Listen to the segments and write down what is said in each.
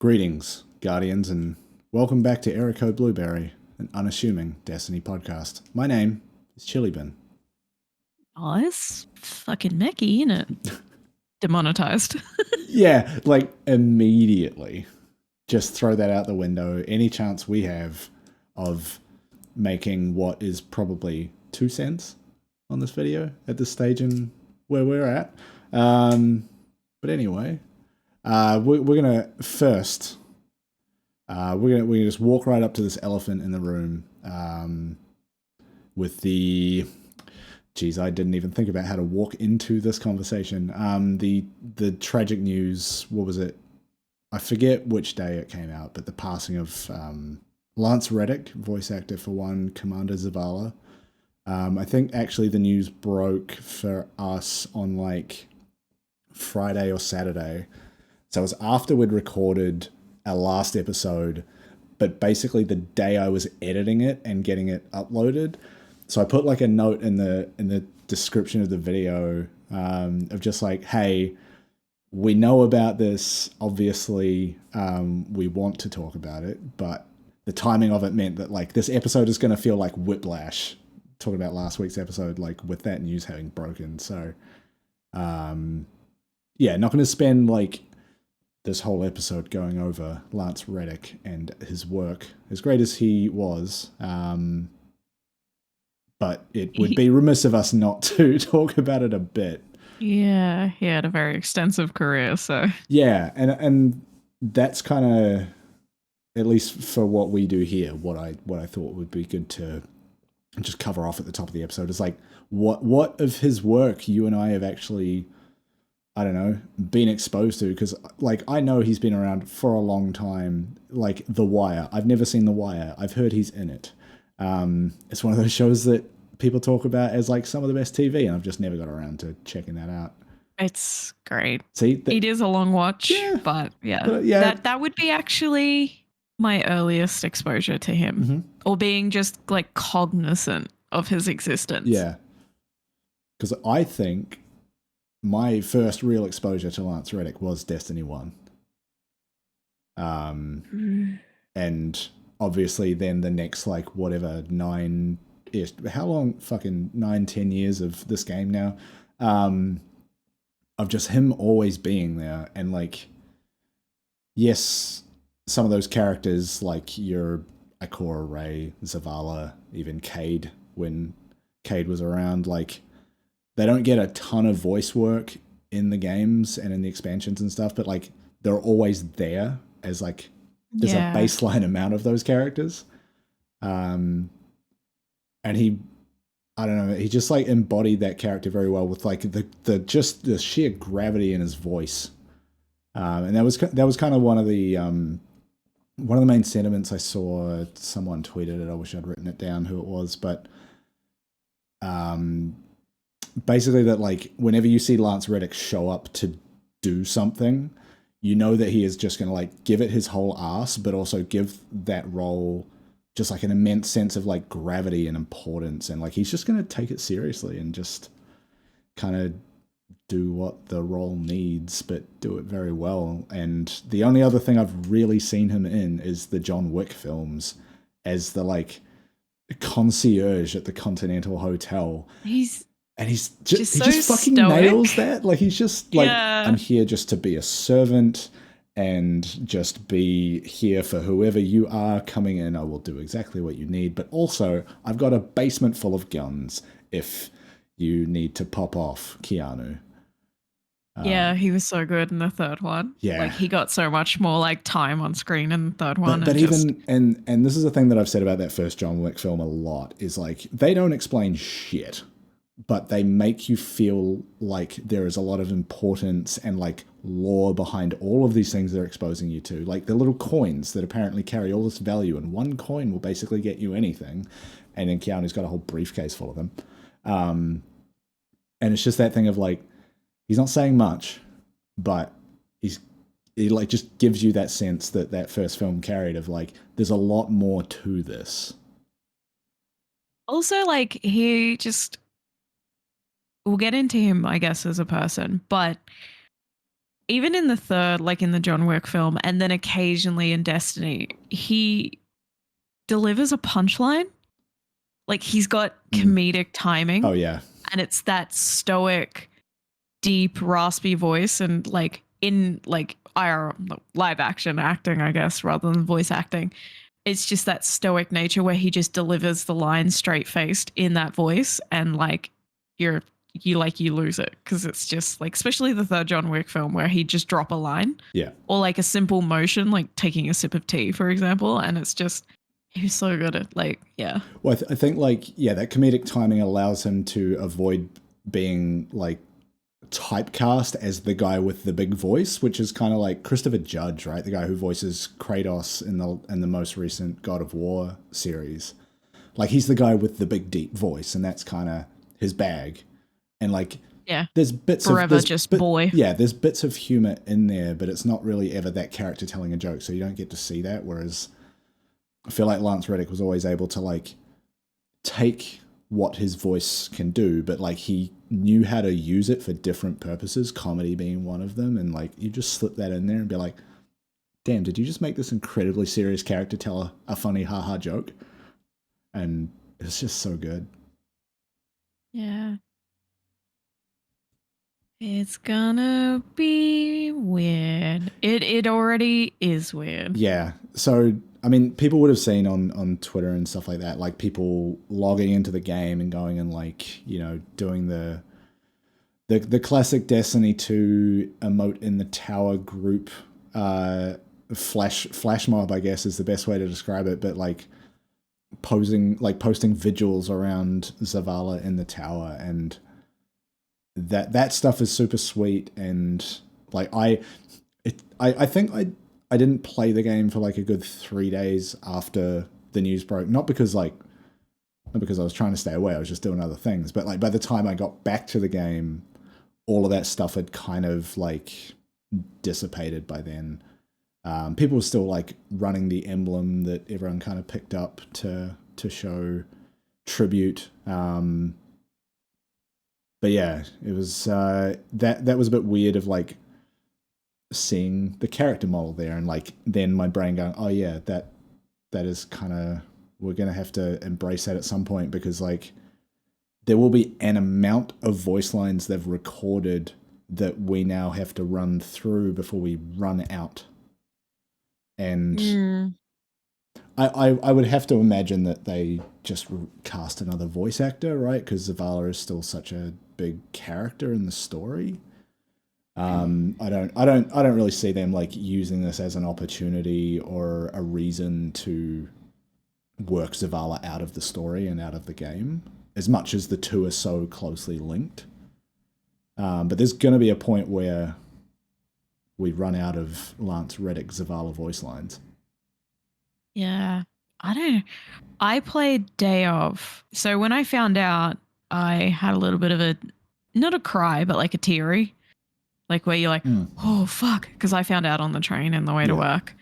Greetings, Guardians, and welcome back to Erico Blueberry, an unassuming Destiny podcast. My name is chillybin. Oh, it's fucking Meckii, isn't it? Demonetized. Yeah, like immediately. Just throw that out the window. Any chance we have of making what is probably 2 cents on this video at this stage in where we're at. But anyway, we're gonna first. We're gonna just walk right up to this elephant in the room. With the, geez, I didn't even think about how to walk into this conversation. The tragic news. What was it? I forget which day it came out, but the passing of Lance Reddick, voice actor for one, Commander Zavala. I think actually the news broke for us on like Friday or Saturday. So it was after we'd recorded our last episode, but basically the day I was editing it and getting it uploaded. So I put like a note in the description of the video of just like, hey, we know about this. Obviously, we want to talk about it, but the timing of it meant that like this episode is going to feel like whiplash. Talking about last week's episode, like with that news having broken. So, yeah, not going to spend like this whole episode going over Lance Reddick and his work, as great as he was. But it would be remiss of us not to talk about it a bit. Yeah, he had a very extensive career, so. Yeah, and that's kind of, at least for what we do here, what I thought would be good to just cover off at the top of the episode is like what of his work you and I have actually, I don't know, been exposed to, because like I know he's been around for a long time. Like The Wire, I've never seen The Wire. I've heard he's in it. It's one of those shows that people talk about as like some of the best TV, and I've just never got around to checking that out. It's great. See, it is a long watch, yeah, but yeah, that would be actually my earliest exposure to him, or being just like cognizant of his existence. Yeah, because I think my first real exposure to Lance Reddick was Destiny 1. And obviously then the next like whatever 9 ish, how long, fucking 9-10 years of this game now, of just him always being there. And like, yes, some of those characters like your Ikora, Ray, Zavala, even Cade, when Cade was around, like they don't get a ton of voice work in the games and in the expansions and stuff, but like they're always there as like there's a baseline amount of those characters. And he, I don't know, he just like embodied that character very well with like the sheer gravity in his voice. And that was kind of one of the main sentiments I saw. Someone tweeted it. I wish I'd written it down who it was, but basically that like whenever you see Lance Reddick show up to do something, you know that he is just going to like give it his whole ass, but also give that role just like an immense sense of like gravity and importance. And like, he's just going to take it seriously and just kind of do what the role needs, but do it very well. And the only other thing I've really seen him in is the John Wick films as the like concierge at the Continental Hotel. He's just so fucking stoic. nails that. Like he's just like, I'm here just to be a servant and just be here for whoever you are coming in. I will do exactly what you need, but also I've got a basement full of guns if you need to pop off Keanu. Yeah, he was so good in the third one. Yeah, like he got so much more like time on screen in the third one. But even and this is the thing that I've said about that first John Wick film a lot is like they don't explain shit, but they make you feel like there is a lot of importance and like lore behind all of these things they're exposing you to. Like the little coins that apparently carry all this value, and one coin will basically get you anything. And then Keanu's got a whole briefcase full of them. And it's just that thing of like, he's not saying much, but he like just gives you that sense that that first film carried of like, there's a lot more to this. Also, like he just, we'll get into him, I guess, as a person, but even in the third, like in the John Wick film, and then occasionally in Destiny, he delivers a punchline. Like he's got comedic timing. Oh yeah. And it's that stoic, deep, raspy voice, and like in like live action acting, I guess, rather than voice acting. It's just that stoic nature where he just delivers the lines straight faced in that voice, and like you lose it because it's just like, especially the third John Wick film where he just drop a line, or like a simple motion, like taking a sip of tea, for example, and it's just he's so good at like Well, I think like that comedic timing allows him to avoid being like typecast as the guy with the big voice, which is kind of like Christopher Judge, right? The guy who voices Kratos in the most recent God of War series. Like he's the guy with the big deep voice, and that's kind of his bag. And like there's bits forever just boy. Yeah, there's bits of humor in there, but it's not really ever that character telling a joke, so you don't get to see that. Whereas I feel like Lance Reddick was always able to like take what his voice can do, but like he knew how to use it for different purposes, comedy being one of them, and like you just slip that in there and be like, damn, did you just make this incredibly serious character tell a funny haha joke? And it's just so good. Yeah. It's gonna be weird. It already is weird. Yeah. So I mean, people would have seen on Twitter and stuff like that, like people logging into the game and going and like, you know, doing the classic Destiny 2 emote in the tower group flash mob, I guess is the best way to describe it, but like posting vigils around Zavala in the tower, and that stuff is super sweet. And like I think I didn't play the game for like a good 3 days after the news broke. Not because I was trying to stay away. I was just doing other things. But like by the time I got back to the game, all of that stuff had kind of like dissipated by then. People were still like running the emblem that everyone kind of picked up to show tribute. But yeah, it was that was a bit weird of like seeing the character model there, and like then my brain going, oh yeah, that is kind of, we're gonna have to embrace that at some point, because like there will be an amount of voice lines they've recorded that we now have to run through before we run out. And I would have to imagine that they just cast another voice actor, right? Because Zavala is still such a big character in the story. I don't really see them like using this as an opportunity or a reason to work Zavala out of the story and out of the game, as much as the two are so closely linked. But there's going to be a point where we run out of Lance Reddick Zavala voice lines. Yeah. I played Day Of. So when I found out, I had a little bit of a, not a cry, but like a teary. Like where you're like, oh, fuck. Because I found out on the train on the way to work.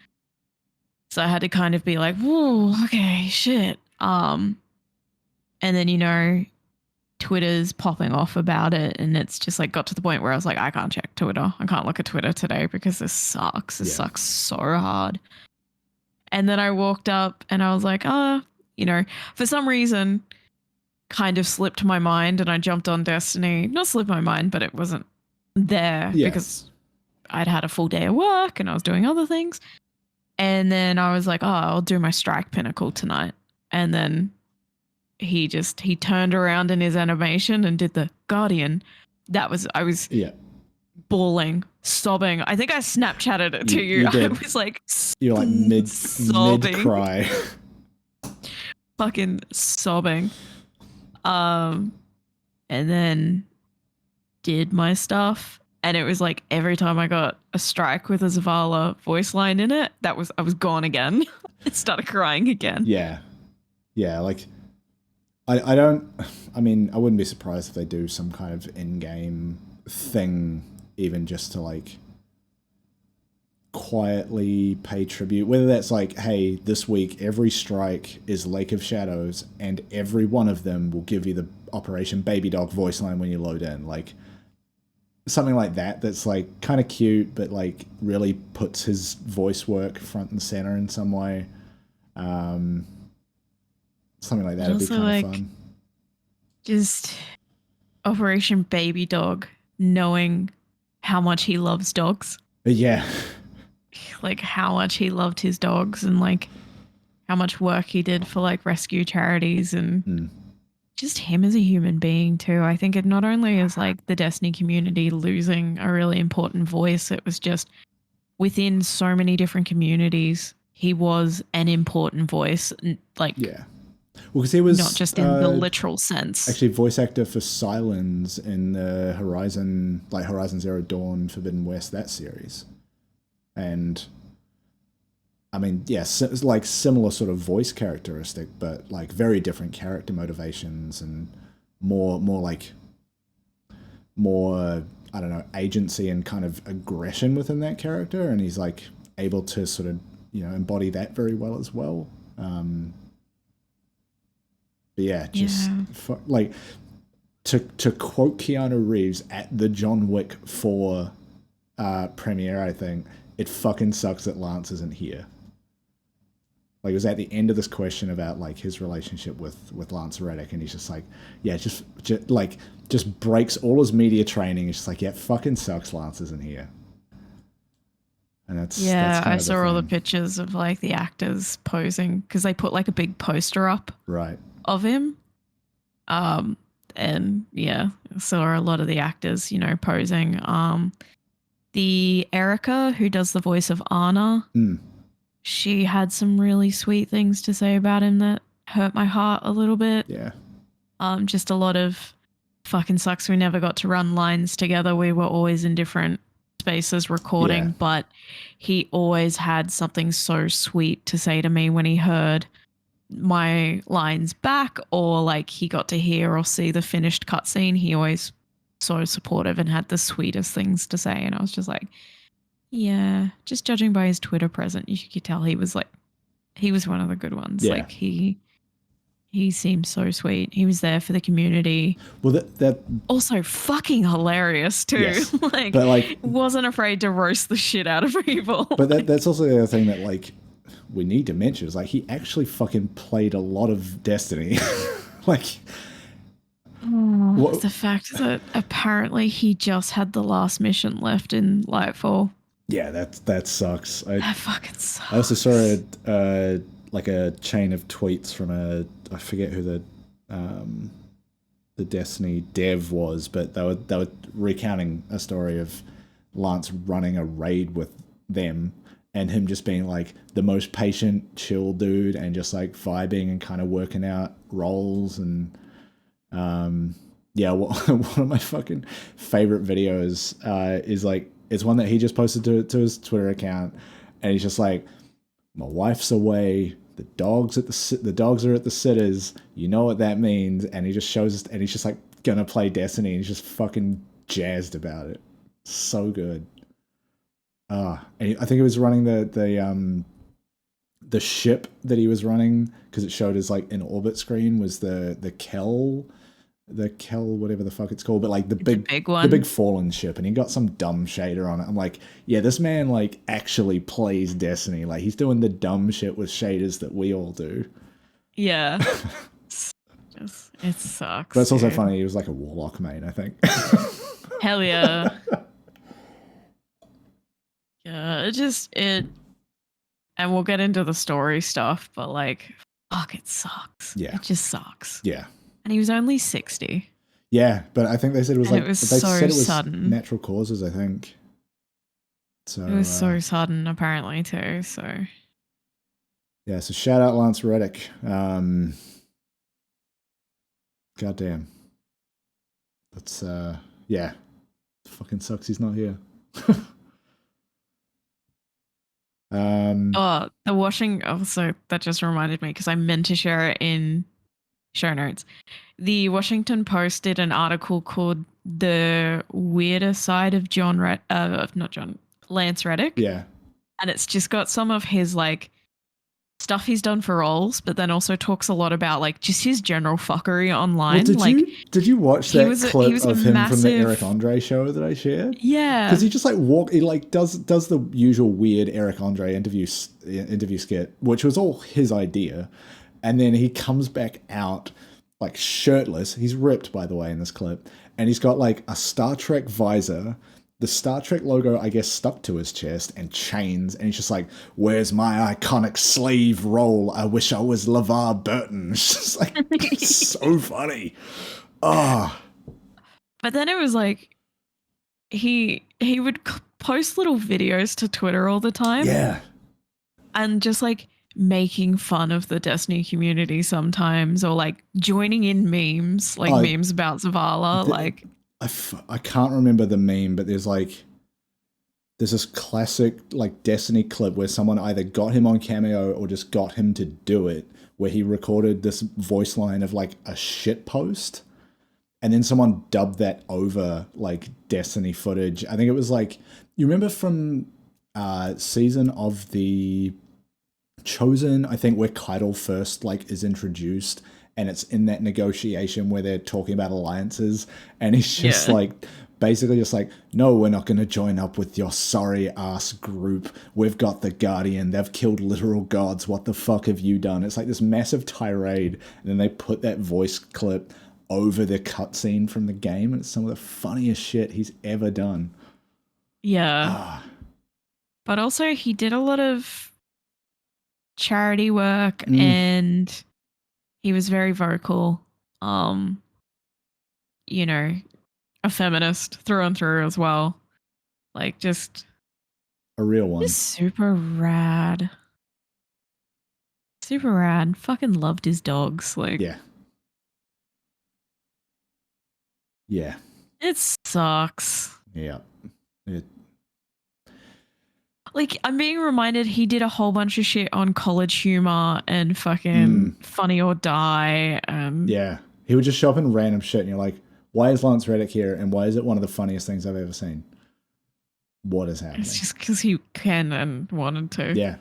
So I had to kind of be like, whoa, okay, shit. And then, you know, Twitter's popping off about it. And it's just like got to the point where I was like, I can't check Twitter. I can't look at Twitter today because this sucks. This sucks so hard. And then I walked up and I was like, you know, for some reason, kind of slipped my mind and I jumped on Destiny. Not slipped my mind, but it wasn't there because I'd had a full day of work and I was doing other things. And then I was like, I'll do my strike pinnacle tonight. And then he turned around in his animation and did the Guardian. I was bawling, sobbing. I think I Snapchatted it to you. I was like, you're like mid cry. Fucking sobbing. And then did my stuff, and it was like every time I got a strike with a Zavala voice line in it, I was gone again. I started crying again. Yeah. Like I mean, I wouldn't be surprised if they do some kind of in-game thing, even just to like quietly pay tribute, whether that's like, hey, this week every strike is Lake of Shadows and every one of them will give you the Operation Baby Dog voice line when you load in. Like something like that that's like kind of cute, but like really puts his voice work front and center in some way. Um, Something like that would be also kind of like fun. just Operation Baby Dog, knowing how much he loves dogs, But yeah, like how much he loved his dogs, and like how much work he did for like rescue charities, and just him as a human being too. I think it not only is like the Destiny community losing a really important voice, it was just within so many different communities, he was an important voice, like yeah. Well, because he not was just in the literal sense. actually voice actor for Sylens in the Horizon Zero Dawn, Forbidden West, that series, and I mean, yes, it's like similar sort of voice characteristic, but like very different character motivations and more like more I don't know, agency and kind of aggression within that character, and he's like able to sort of embody that very well as well. But yeah, just like to quote Keanu Reeves at the John Wick 4 premiere, I think it fucking sucks that Lance isn't here. Like it was at the end of this question about like his relationship with Lance Reddick, and he's just like, yeah, just breaks all his media training. He's just like, yeah, it fucking sucks Lance isn't here. And that's kind I of saw all the pictures of like the actors posing because they put like a big poster up right of him. And yeah, I saw a lot of the actors, posing. The Erica who does the voice of Anna, she had some really sweet things to say about him that hurt my heart a little bit. Yeah. Just a lot of fucking sucks we never got to run lines together. We were always in different spaces recording, but he always had something so sweet to say to me when he heard my lines back, or like he got to hear or see the finished cutscene. He always so supportive and had the sweetest things to say, and I was just like, yeah, just judging by his Twitter presence, you could tell he was one of the good ones. Like he seemed so sweet. He was there for the community. Well, that also fucking hilarious too. Yes. But wasn't afraid to roast the shit out of people. But that's also the other thing that like we need to mention is like he actually fucking played a lot of Destiny. Like the fact that apparently he just had the last mission left in Lightfall. Yeah, that sucks. That fucking sucks. I also saw like a chain of tweets from I forget who the Destiny dev was, but they were recounting a story of Lance running a raid with them and him just being like the most patient, chill dude and just like vibing and kind of working out roles. And yeah, one of my fucking favorite videos is like, it's one that he just posted to his Twitter account, and he's just like, my wife's away, the dogs are at the sitters, you know what that means. And he just shows us, and he's just like gonna play Destiny, and he's just fucking jazzed about it. So good. And I think he was running the ship that he was running, because it showed as like an orbit screen, was the Kel, whatever the fuck it's called, but like the big one, the big fallen ship, and he got some dumb shader on it. I'm like, yeah, this man like actually plays Destiny. Like he's doing the dumb shit with shaders that we all do. Yeah. It sucks. But it's also funny, he was like a warlock main, I think. Hell yeah. Yeah, and we'll get into the story stuff, but like, fuck, it sucks. Yeah. It just sucks. Yeah. And he was only 60. Yeah, but I think they said it was and they said it was sudden. Natural causes, I think. So it was so sudden, apparently, too. So yeah, so shout out Lance Reddick. Goddamn. That's yeah. Fucking sucks he's not here. the washing. Also, that just reminded me, because I meant to share it in show notes. The Washington Post did an article called "The Weirder Side of Lance Reddick." Yeah, and it's just got some of his like stuff he's done for roles, but then also talks a lot about like just his general fuckery online. Well, did you watch that clip of him from the Eric Andre show that I shared? Yeah, because he just like he like does the usual weird Eric Andre interview skit, which was all his idea, and then he comes back out like shirtless. He's ripped, by the way, in this clip, and he's got like a Star Trek visor, the Star Trek logo, I guess, stuck to his chest, and chains, and he's just like, "Where's my iconic slave role? I wish I was LeVar Burton." It's just like so funny. Ah. Oh. But then it was like he would post little videos to Twitter all the time. Yeah. And just like making fun of the Destiny community sometimes, or like joining in memes, like memes about Zavala. I can't remember the meme, but there's this classic like Destiny clip where someone either got him on Cameo or just got him to do it, where he recorded this voice line of like a shit post, and then someone dubbed that over like Destiny footage. I think it was like, you remember from season of the Chosen, I think, where Keitel first like is introduced, and it's in that negotiation where they're talking about alliances, and he's just like basically just like, "No, we're not going to join up with your sorry ass group. We've got the Guardian. They've killed literal gods. What the fuck have you done?" It's like this massive tirade, and then they put that voice clip over the cutscene from the game, and it's some of the funniest shit he's ever done. Yeah. But also he did a lot of charity work, and he was very vocal. You know, a feminist through and through as well. Like just a real one. Just super rad. Super rad. Fucking loved his dogs. Like yeah. Yeah. It sucks. Yeah. Like, I'm being reminded he did a whole bunch of shit on College Humor and fucking Funny or Die. Yeah. He would just show up in random shit, and you're like, why is Lance Reddick here, and why is it one of the funniest things I've ever seen? What is happening? It's just because he can and wanted to. Yeah.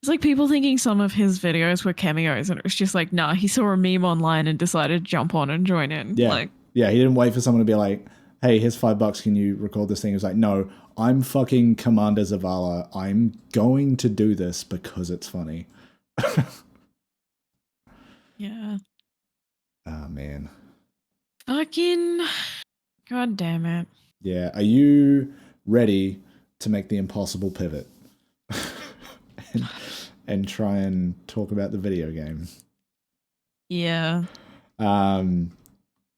It's like people thinking some of his videos were cameos, and it was just like, nah, he saw a meme online and decided to jump on and join in. Yeah. Yeah, he didn't wait for someone to be like, hey, here's $5, can you record this thing? He was like, no, I'm fucking Commander Zavala. I'm going to do this because it's funny. Yeah. Oh, man. Fucking God damn it. Yeah. Are you ready to make the impossible pivot? and try and talk about the video game? Yeah.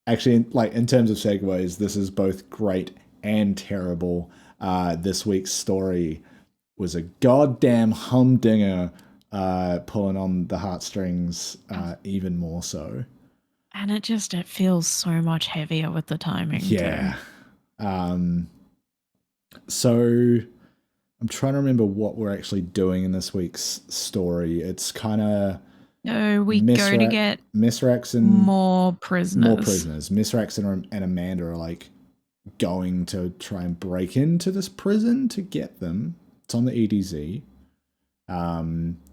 Actually, like in terms of segues, this is both great and terrible. This week's story was a goddamn humdinger, pulling on the heartstrings even more so. And it feels so much heavier with the timing. Yeah. So I'm trying to remember what we're actually doing in this week's story. It's kind of... No, we go to get Misrax and more prisoners. Misrax and Amanda are like going to try and break into this prison to get them. It's on the EDZ.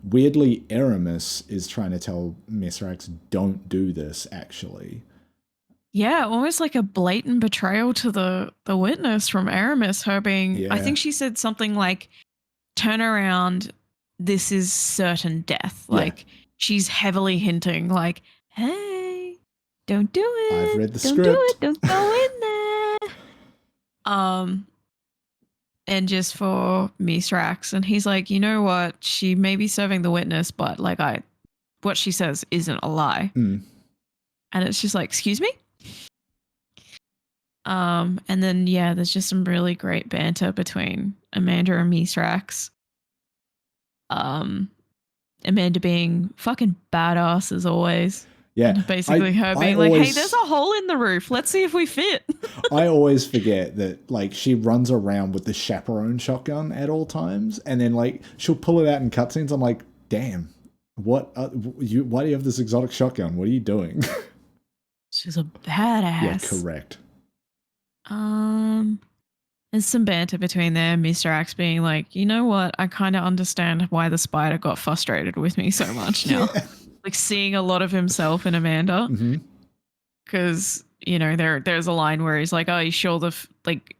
Weirdly, Aramis is trying to tell Misrax, don't do this, actually. Yeah, almost like a blatant betrayal to the witness from Aramis, her being... Yeah. I think she said something like, turn around, this is certain death. Like... Yeah. She's heavily hinting like, hey, don't do it. I've read the script. Do it. Don't go in there. And just for Misrax. And he's like, you know what? She may be serving the witness, but like what she says isn't a lie. And it's just like, excuse me? And then, yeah, there's just some really great banter between Amanda and Misrax. Amanda being fucking badass as always. Yeah. And basically her being like, hey, there's a hole in the roof. Let's see if we fit. I always forget that like she runs around with the chaperone shotgun at all times. And then like she'll pull it out in cutscenes. I'm like, damn, why do you have this exotic shotgun? What are you doing? She's a badass. Yeah, correct. There's some banter between them. Mr. Axe being like, you know what? I kind of understand why the spider got frustrated with me so much now. Yeah. Like seeing a lot of himself in Amanda. Mm-hmm. Because, you know, there's a line where he's like, oh, you sure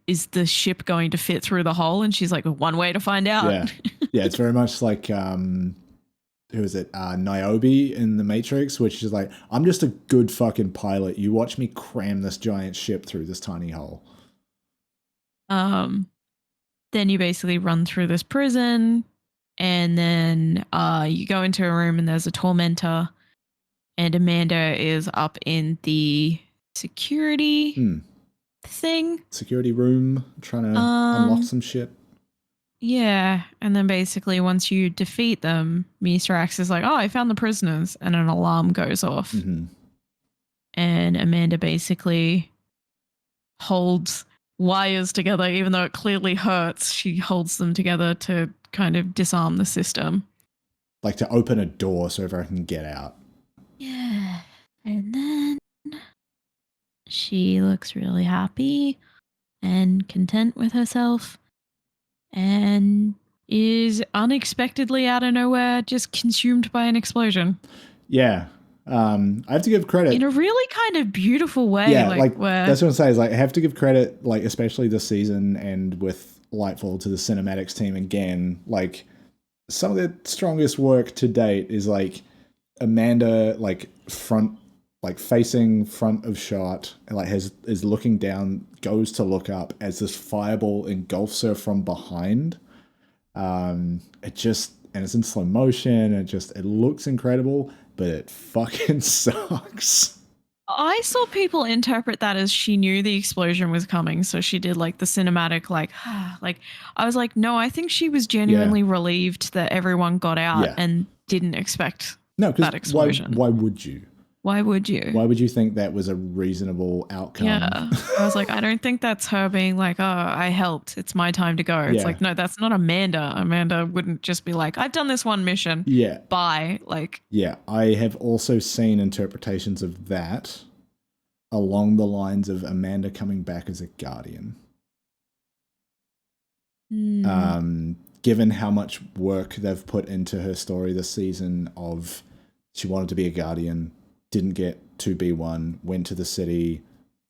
is the ship going to fit through the hole? And she's like, one way to find out. Yeah. Yeah, it's very much like, who is it? Niobe in The Matrix, which is like, I'm just a good fucking pilot. You watch me cram this giant ship through this tiny hole. Then you basically run through this prison, and then you go into a room and there's a tormentor, and Amanda is up in the security thing. Security room, trying to unlock some shit. Yeah, and then basically once you defeat them, Mr. Axe is like, oh, I found the prisoners, and an alarm goes off. Mm-hmm. And Amanda basically holds wires together, even though it clearly hurts. She holds them together to kind of disarm the system. Like to open a door so everyone can get out. Yeah. And then she looks really happy and content with herself and is unexpectedly out of nowhere just consumed by an explosion. Yeah. I have to give credit in a really kind of beautiful way. Yeah, where that's what I'm saying. Is like I have to give credit, like especially this season and with Lightfall, to the cinematics team again. Like some of the strongest work to date is like Amanda, like front, like facing front of shot, like is looking down, goes to look up as this fireball engulfs her from behind. It just, and it's in slow motion. It looks incredible, but it fucking sucks. I saw people interpret that as she knew the explosion was coming, so she did like the cinematic, like I was like, no, I think she was genuinely relieved that everyone got out and didn't expect that explosion. Why would you? Why would you? Why would you think that was a reasonable outcome? Yeah. I was like, I don't think that's her being like, oh, I helped. It's my time to go. It's like, no, that's not Amanda. Amanda wouldn't just be like, I've done this one mission. Yeah. Bye. Like. Yeah. I have also seen interpretations of that along the lines of Amanda coming back as a guardian. Given how much work they've put into her story this season of she wanted to be a guardian, didn't get to be one, went to the city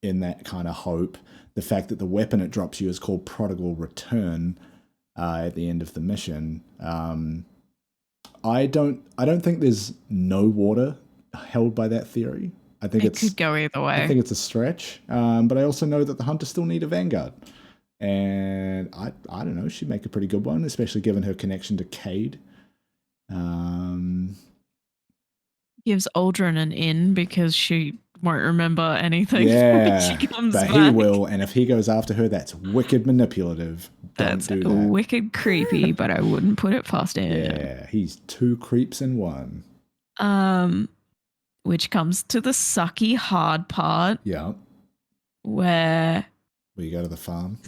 in that kind of hope. The fact that the weapon it drops you is called Prodigal Return at the end of the mission. I don't think there's no water held by that theory. I think it could go either way. I think it's a stretch. But I also know that the Hunters still need a Vanguard. And I don't know, she'd make a pretty good one, especially given her connection to Cade. Gives Aldrin an in because she won't remember anything when she comes back. He will, and if he goes after her, that's wicked manipulative. That's do that. Wicked creepy, but I wouldn't put it past him. Yeah, he's two creeps in one. Which comes to the sucky hard part. Yeah. Where you go to the farm.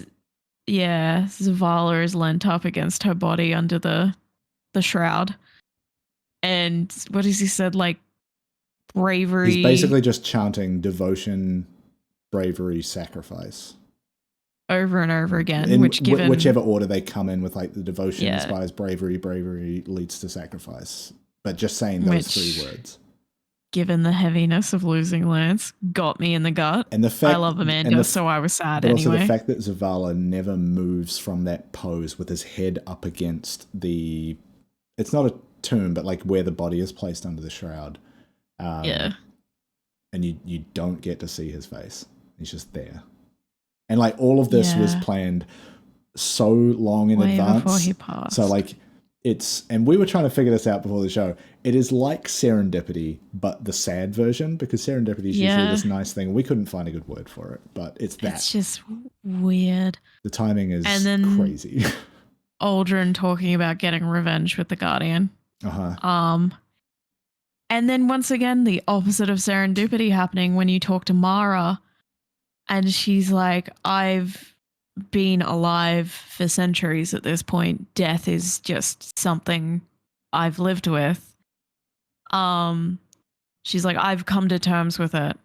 Yeah, Zavala is lent up against her body under the shroud. And what has he said? Like, bravery. He's basically just chanting devotion, bravery, sacrifice. Over and over again. Whichever order they come in with, like the devotion inspires bravery, bravery leads to sacrifice. But just saying those three words. Given the heaviness of losing Lance, got me in the gut. And the fact, I love Amanda, so I was sad but anyway. Also the fact that Zavala never moves from that pose with his head up against the... It's not a tomb, but like where the body is placed under the shroud. And you don't get to see his face. He's just there. And like all of this was planned so long in advance. Before he passed. So like and we were trying to figure this out before the show. It is like serendipity, but the sad version, because serendipity is usually this nice thing. We couldn't find a good word for it, but it's that. It's just weird. The timing is crazy. Aldrin talking about getting revenge with the Guardian. And then once again, the opposite of serendipity happening when you talk to Mara, and she's like, I've been alive for centuries at this point. Death is just something I've lived with. She's like, I've come to terms with it,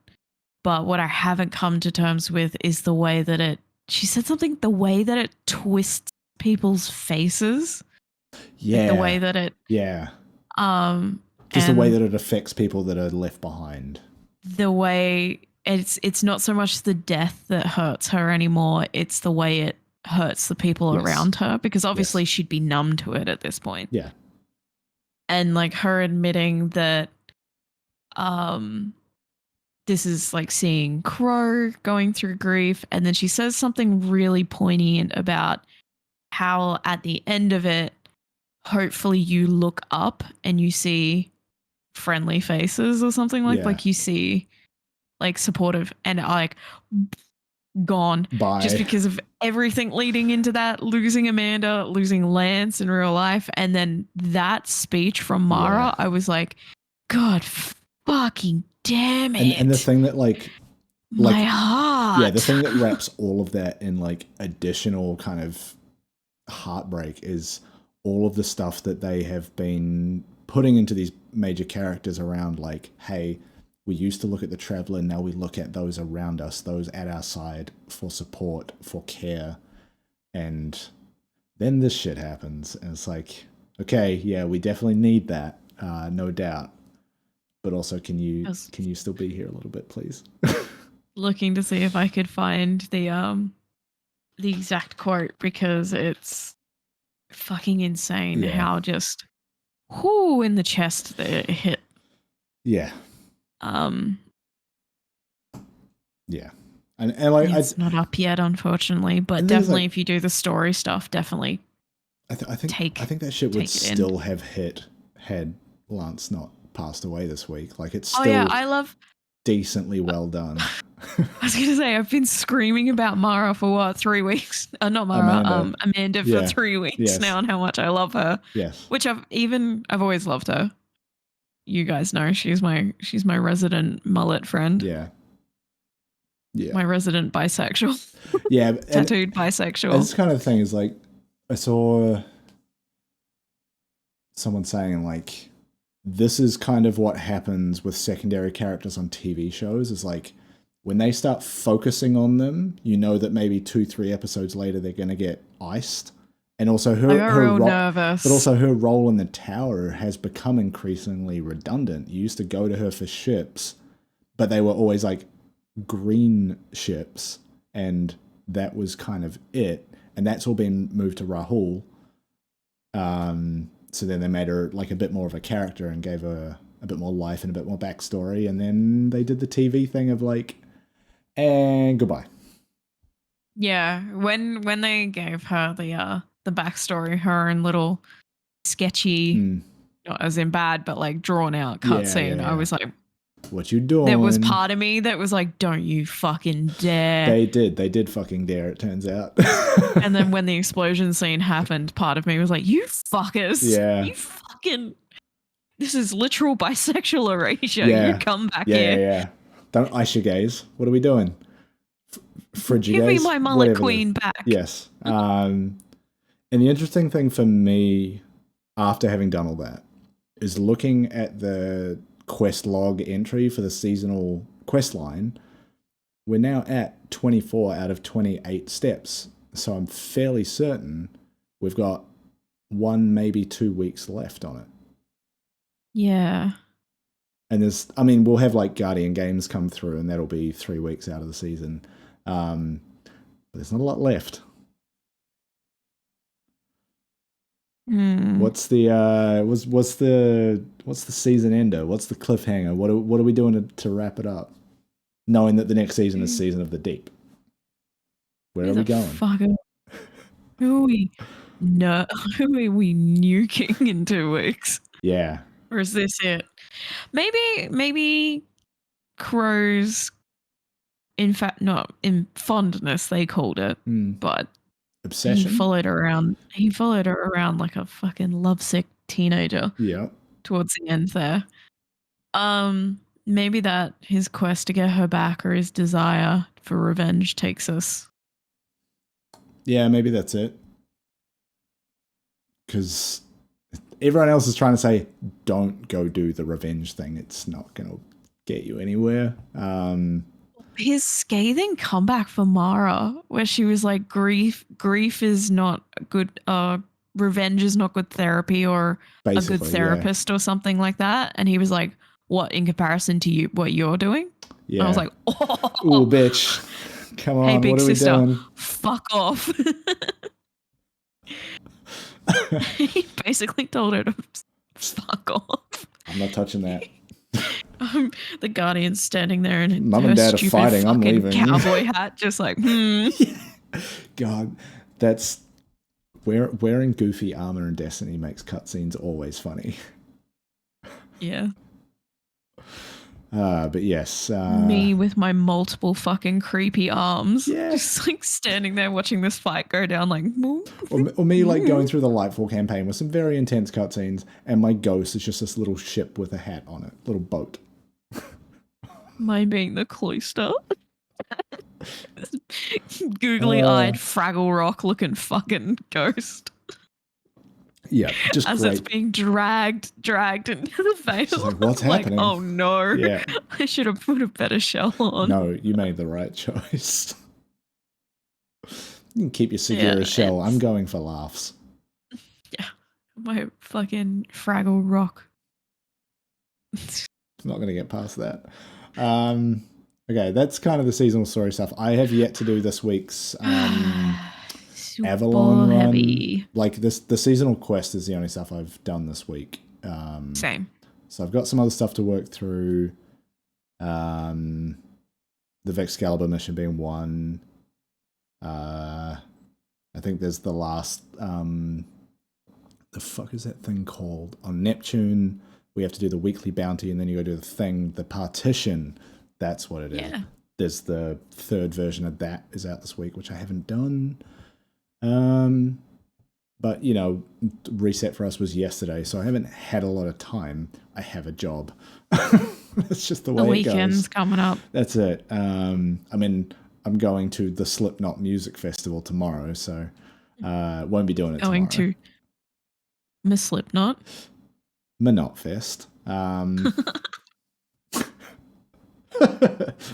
but what I haven't come to terms with is the way that it she said something, the way that it twists people's faces. Yeah. Like the way that it just the way and that it affects people that are left behind. the way it's not so much the death that hurts her anymore, it's the way it hurts the people around her, because obviously she'd be numb to it at this point. Yeah. And like her admitting that this is like seeing Crow going through grief, and then she says something really poignant about how at the end of it, hopefully you look up and you see friendly faces or something like you see like supportive, and like gone. Bye. Just because of everything leading into that, losing Amanda, losing Lance in real life, and then that speech from Mara, I was like, God fucking damn it. And the thing that like my heart. Yeah, the thing that wraps all of that in like additional kind of heartbreak is all of the stuff that they have been putting into these major characters around, like, hey, we used to look at the Traveler, now we look at those around us, those at our side for support, for care. And then this shit happens, and it's like, okay, yeah, we definitely need that, no doubt. But also, can you still be here a little bit, please? Looking to see if I could find the exact quote, because it's fucking insane how just whoo in the chest that it hit. Yeah. Yeah. And like it's not up yet, unfortunately, but definitely if you do the story stuff, definitely I think that shit would still have hit had Lance not passed away this week. Like, it's still I love decently well done. I was gonna say, I've been screaming about Mara for what, 3 weeks? Not Mara, Amanda for 3 weeks now, and how much I love her. Yes. Which I've always loved her. You guys know she's my resident mullet friend. Yeah. Yeah. My resident bisexual. Yeah. Tattooed bisexual. This kind of thing is like, I saw someone saying like, this is kind of what happens with secondary characters on TV shows, is like, when they start focusing on them, you know that maybe 2-3 episodes later they're going to get iced. And also her nervous. But also her role in the tower has become increasingly redundant. You used to go to her for ships, but they were always like green ships, and that was kind of it. And that's all been moved to Rahul. So then they made her like a bit more of a character and gave her a bit more life and a bit more backstory. And then they did the TV thing of like, and goodbye. Yeah, when they gave her the backstory, her and little sketchy, not as in bad, but like drawn out cutscene, I was like, what you doing? There was part of me that was like, don't you fucking dare. They did fucking dare, it turns out. And then when the explosion scene happened, part of me was like, you fuckers. Yeah. You fucking, this is literal bisexual erasure. You come back here. Yeah. Don't ice your gaze. What are we doing? Frigid Give gaze? me my mullet queen back. Yes. And the interesting thing for me, after having done all that, is looking at the quest log entry for the seasonal quest line. We're now at 24 out of 28 steps. So I'm fairly certain we've got 1, maybe 2 weeks left on it. Yeah. And we'll have like Guardian Games come through, and that'll be 3 weeks out of the season. But there's not a lot left. What's the what's the season ender? What's the cliffhanger? What are we doing to wrap it up? Knowing that the next season is Season of the Deep. Where are we going? Who are we nuking in 2 weeks? Yeah. Or is this it? Maybe Crow's, in fact, not in fondness, they called it, but obsession. He followed her around like a fucking lovesick teenager. Yeah. Towards the end there. Maybe that his quest to get her back, or his desire for revenge, takes us. Yeah, maybe that's it. Because everyone else is trying to say, don't go do the revenge thing. It's not going to get you anywhere. his scathing comeback for Mara, where she was like, grief is not good, revenge is not good therapy, or a good Basically, therapist, or something like that. And he was like, what, in comparison to you, what you're doing? yeah. I was like, oh, ooh, bitch. Come on, hey, big what are sister, we doing? fuck off. He basically told her to fuck off. I'm not touching that. The Guardian's standing there in Mum her and Dad are stupid fighting. I'm fucking leaving. cowboy hat, just like, God, that's wearing goofy armor in Destiny makes cutscenes always funny. Yeah. But yes. Me with my multiple fucking creepy arms. Yeah. Just like standing there watching this fight go down like... Or me like going through the Lightfall campaign with some very intense cutscenes, and my ghost is just this little ship with a hat on it. Little boat. Mine being the cloister. Googly-eyed Fraggle Rock looking fucking ghost. Yeah, just as great. It's being dragged into the veil. Like, what's happening? Like, oh no. Yeah. I should have put a better shell on. No, you made the right choice. You can keep your Segura shell. I'm going for laughs. Yeah. My fucking Fraggle Rock. I'm not going to get past that. Okay, that's kind of the seasonal story stuff. I have yet to do this week's Avalon run. Like the seasonal quest is the only stuff I've done this week. Same. So I've got some other stuff to work through. The Vexcalibur mission being one. I think there's the last. The fuck is that thing called? On Neptune, we have to do the weekly bounty, and then you go do the thing, the partition. That's what it is. Yeah. There's the third version of that is out this week, which I haven't done. But you know, reset for us was yesterday, so I haven't had a lot of time. I have a job. That's just the way it goes. The weekend's coming up. That's it. I mean, I'm going to the Slipknot Music Festival tomorrow, so won't be doing it tomorrow. Going to Miss Slipknot? Minot Fest.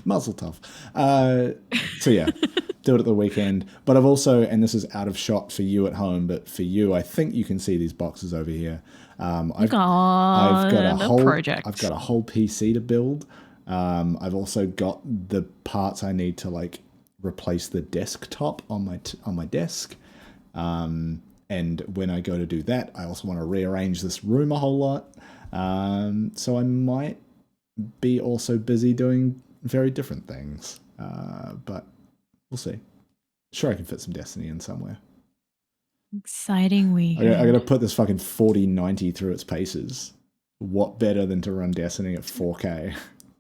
Muzzle tough. So yeah, do it at the weekend. But I've also, and this is out of shot for you at home, but for you, I think you can see these boxes over here. I've got a whole project. I've got a whole PC to build. I've also got the parts I need to like replace the desktop on my desk. And when I go to do that, I also want to rearrange this room a whole lot. So I might be also busy doing very different things. But we'll see. Sure, I can fit some Destiny in somewhere. Exciting week. I gotta put this fucking 4090 through its paces. What better than to run Destiny at 4K?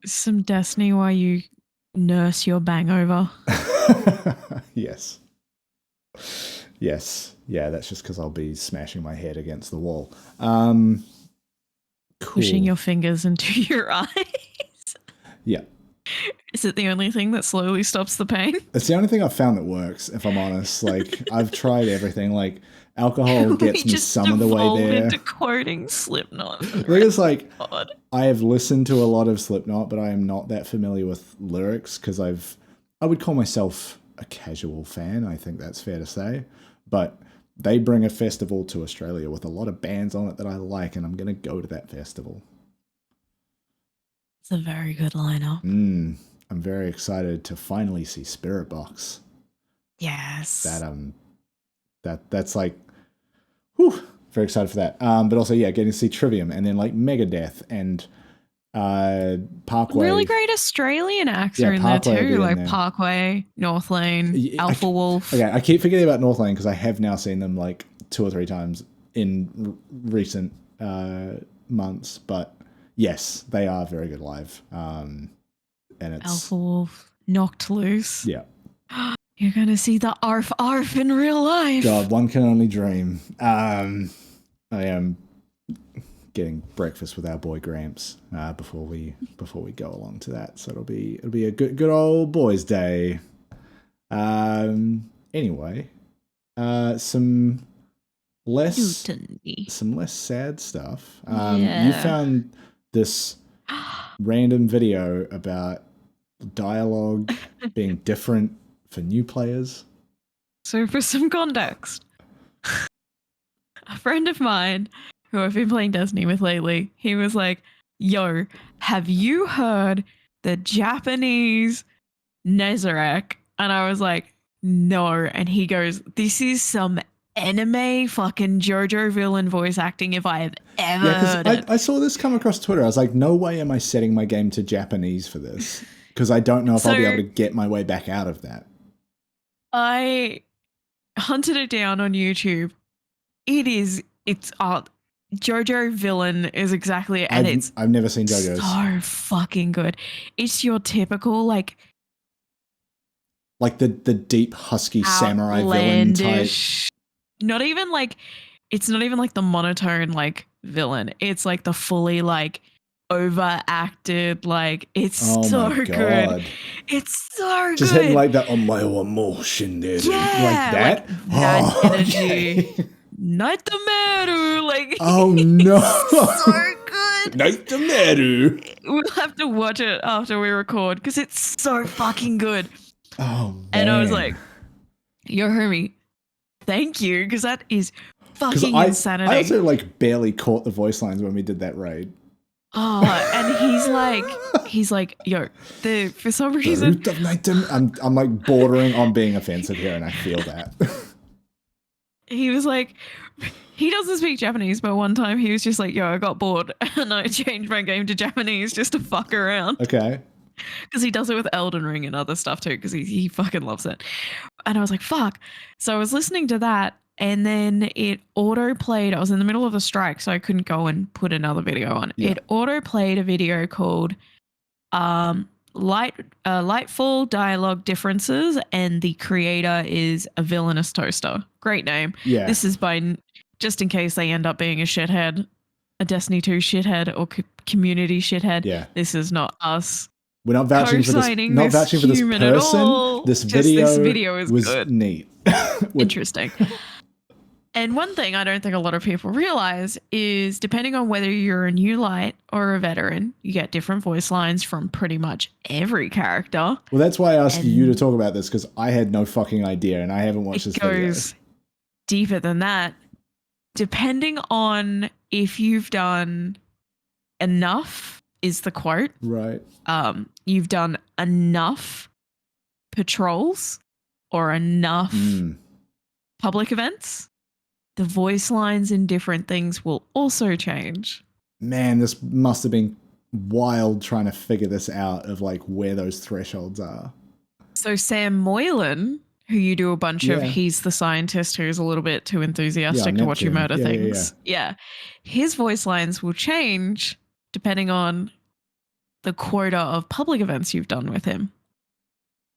Some Destiny while you nurse your bangover. Yes. Yes. Yeah, that's just because I'll be smashing my head against the wall. Cool. Pushing your fingers into your eyes. Yeah. Is it the only thing that slowly stops the pain? It's the only thing I've found that works, if I'm honest. Like, I've tried everything. Like, alcohol gets me some of the way there. Into quoting Slipknot. It's like, God. I have listened to a lot of Slipknot, but I am not that familiar with lyrics because I would call myself a casual fan. I think that's fair to say. But they bring a festival to Australia with a lot of bands on it that I like, and I'm going to go to that festival. It's a very good lineup. I'm very excited to finally see Spirit Box. Yes. That's like, whew, very excited for that. But also, yeah, getting to see Trivium and then like Megadeth and Parkway. Really great Australian acts are in Parkway there too, like there. Parkway, North Lane, Alpha Wolf. Okay, I keep forgetting about North Lane because I have now seen them like 2 or 3 times in recent months, but yes, they are very good live. And it's Alpha Wolf, Knocked Loose. Yeah. You're going to see the ARF in real life. God, one can only dream. I am getting breakfast with our boy Gramps before we go along to that. So it'll be a good old boys' day. Anyway, some less sad stuff. You found this random video about dialogue being different for new players? So for some context, a friend of mine who I've been playing Destiny with lately, he was like, yo, have you heard the Japanese Nezarek? And I was like, no. And he goes, this is some anime fucking JoJo villain voice acting if I have ever heard it. I saw this come across Twitter. I was like, no way am I setting my game to Japanese for this. Because I don't know if I'll be able to get my way back out of that. I hunted it down on YouTube. It's JoJo villain is exactly it. And I've never seen JoJo's. So fucking good. It's your typical like the deep husky samurai villain type. Not even like it's not even like the monotone like villain. It's like the fully like overacted, like it's so good. It's so good. Just hitting like that on my emotion there. Yeah, like that. Like that energy. Nightmare, like oh no. So good. Nightmare. We'll have to watch it after we record because it's so fucking good. Oh man. And I was like, yo homie, thank you, because that is fucking insanity. I also like barely caught the voice lines when we did that raid. Oh, and he's like, yo, for some reason, the root of nighttime. I'm like bordering on being offensive here, and I feel that. He was like, he doesn't speak Japanese, but one time he was just like, yo, I got bored and I changed my game to Japanese just to fuck around. Okay. Because he does it with Elden Ring and other stuff too, because he fucking loves it. And I was like, fuck. So I was listening to that, and then it auto-played. I was in the middle of a strike, so I couldn't go and put another video on. Yeah. It auto-played a video called Lightfall Dialogue Differences, and the creator is a villainous toaster. Great name. Yeah. This is by, just in case they end up being a shithead, a Destiny 2 shithead or community shithead. Yeah. This is not us. We're not vouching for this. Not vouching for this person. This video was good. Neat. Interesting. And one thing I don't think a lot of people realize is, depending on whether you're a new light or a veteran, you get different voice lines from pretty much every character. Well, that's why I asked you to talk about this, because I had no fucking idea, and I haven't watched this video. It goes deeper than that. Depending on if you've done enough, is the quote. Right. You've done enough patrols or enough public events, the voice lines in different things will also change. Man, this must have been wild trying to figure this out, of like where those thresholds are. So Sam Moylan, who you do a bunch of, he's the scientist who's a little bit too enthusiastic to watch you murder things. Yeah. His voice lines will change depending on the quota of public events you've done with him.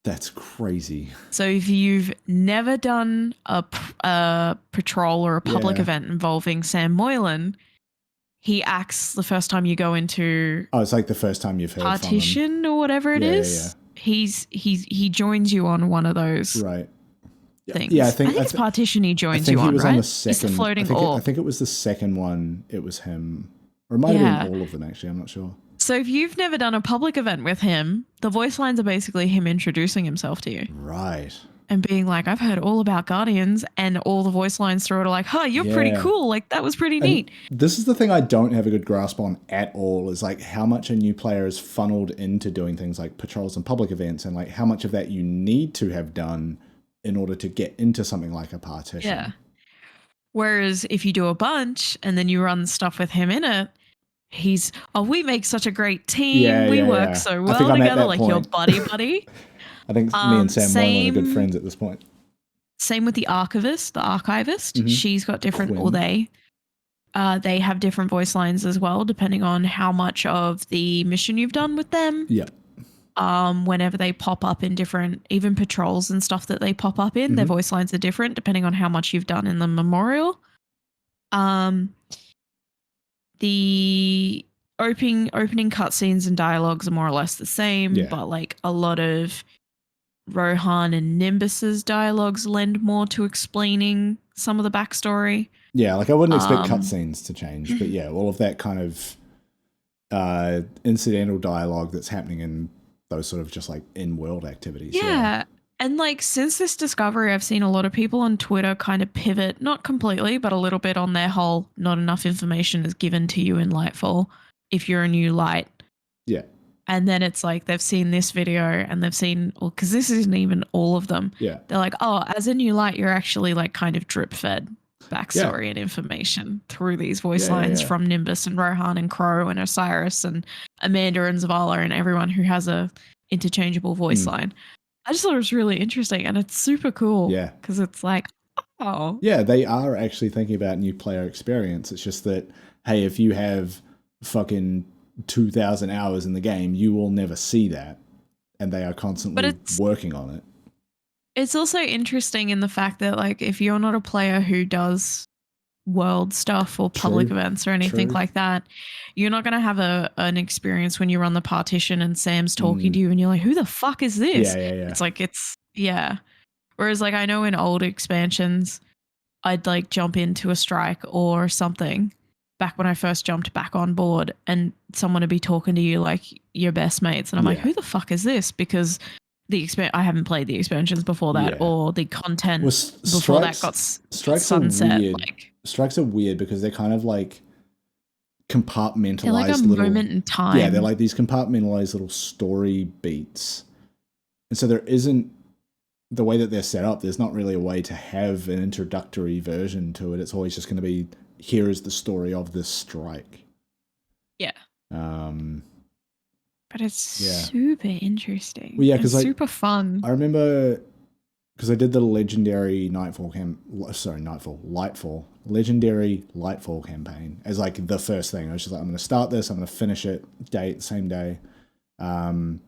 That's crazy. So if you've never done a patrol or a public event involving Sam Moylan, he acts the first time you go into... Oh, it's like the first time you've heard partition from him. Or whatever it is. Yeah. He joins you on one of those things. Yeah, I think it's partition he joins you on, right? On the second, he's the floating orb. I think it was the second one. It was him. Or it might have been all of them, actually. I'm not sure. So if you've never done a public event with him, the voice lines are basically him introducing himself to you. Right. And being like, I've heard all about Guardians, and all the voice lines through it are like, huh, you're pretty cool. Like, that was pretty neat. This is the thing I don't have a good grasp on at all, is like how much a new player is funneled into doing things like patrols and public events, and like how much of that you need to have done in order to get into something like a partition. Yeah. Whereas if you do a bunch and then you run stuff with him in it, he's, we make such a great team. We work so well together, like your buddy. I think me and Sam Moylan are good friends at this point. Same with the archivist. She's got different, or they have different voice lines as well, depending on how much of the mission you've done with them. Yeah. Whenever they pop up in different, even patrols and stuff that they pop up in, their voice lines are different depending on how much you've done in the memorial. The opening cutscenes and dialogues are more or less the same, but like a lot of Rohan and Nimbus's dialogues lend more to explaining some of the backstory. Yeah, like I wouldn't expect cutscenes to change, but all of that kind of incidental dialogue that's happening in those sort of just like in-world activities. Yeah. And like since this discovery, I've seen a lot of people on Twitter kind of pivot, not completely, but a little bit on their whole not enough information is given to you in Lightfall if you're a new light. Yeah. And then it's like they've seen this video and they've seen, well, because this isn't even all of them. Yeah. They're like, oh, as a new light, you're actually like kind of drip fed backstory and information through these voice lines from Nimbus and Rohan and Crow and Osiris and Amanda and Zavala and everyone who has a interchangeable voice line. I just thought it was really interesting and it's super cool. Yeah. Because it's like, oh. Yeah, they are actually thinking about new player experience. It's just that, hey, if you have fucking 2,000 hours in the game, you will never see that. And they are constantly working on it. It's also interesting in the fact that, like, if you're not a player who does world stuff or public events or anything like that, you're not going to have an experience when you run the partition and Sam's talking to you and you're like, who the fuck is this? Yeah. It's like, Whereas, like, I know in old expansions, I'd like jump into a strike or something back when I first jumped back on board and someone would be talking to you like your best mates. And I'm like, who the fuck is this? Because I haven't played the expansions before that or the content before that got sunset. Strikes are weird because they're kind of like compartmentalized. They're like a moment in time. Yeah, they're like these compartmentalized little story beats. And so there isn't, the way that they're set up, there's not really a way to have an introductory version to it. It's always just going to be, here is the story of this strike. Yeah. But it's super interesting. Well, yeah, because super fun. I remember because I did the legendary legendary Lightfall campaign as like the first thing. I was just like, I'm going to start this, I'm going to finish it same day. And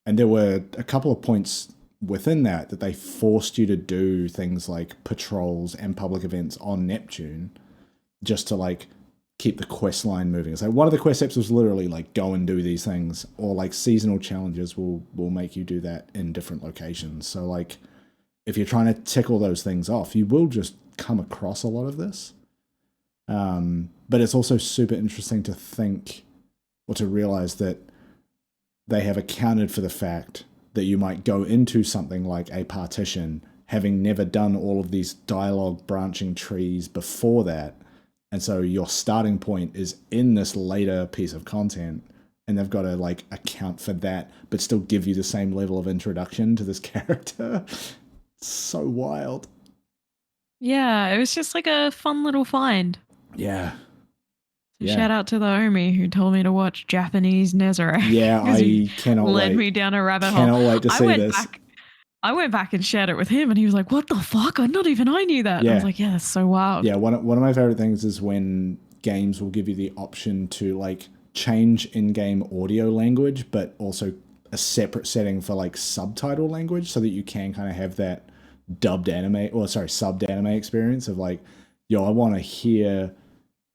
there were a couple of points within that they forced you to do things like patrols and public events on Neptune just to like keep the quest line moving. So one of the quest steps was literally like go and do these things, or like seasonal challenges will make you do that in different locations. So like if you're trying to tick all those things off, you will just come across a lot of this. But it's also super interesting to think or to realize that they have accounted for the fact that you might go into something like a partition having never done all of these dialogue branching trees before that. And so your starting point is in this later piece of content, and they've got to like account for that, but still give you the same level of introduction to this character. It's so wild. Yeah, it was just like a fun little find. Yeah. Shout out to the homie who told me to watch Japanese Nezarec. Yeah, I cannot wait. Led me down a rabbit hole. Cannot wait to see this. I went back and shared it with him and he was like, what the fuck? Not even I knew that. Yeah. I was like, yeah, that's so wild. Yeah, one of my favorite things is when games will give you the option to like change in-game audio language, but also a separate setting for like subtitle language so that you can kind of have that subbed anime experience of like, yo, I want to hear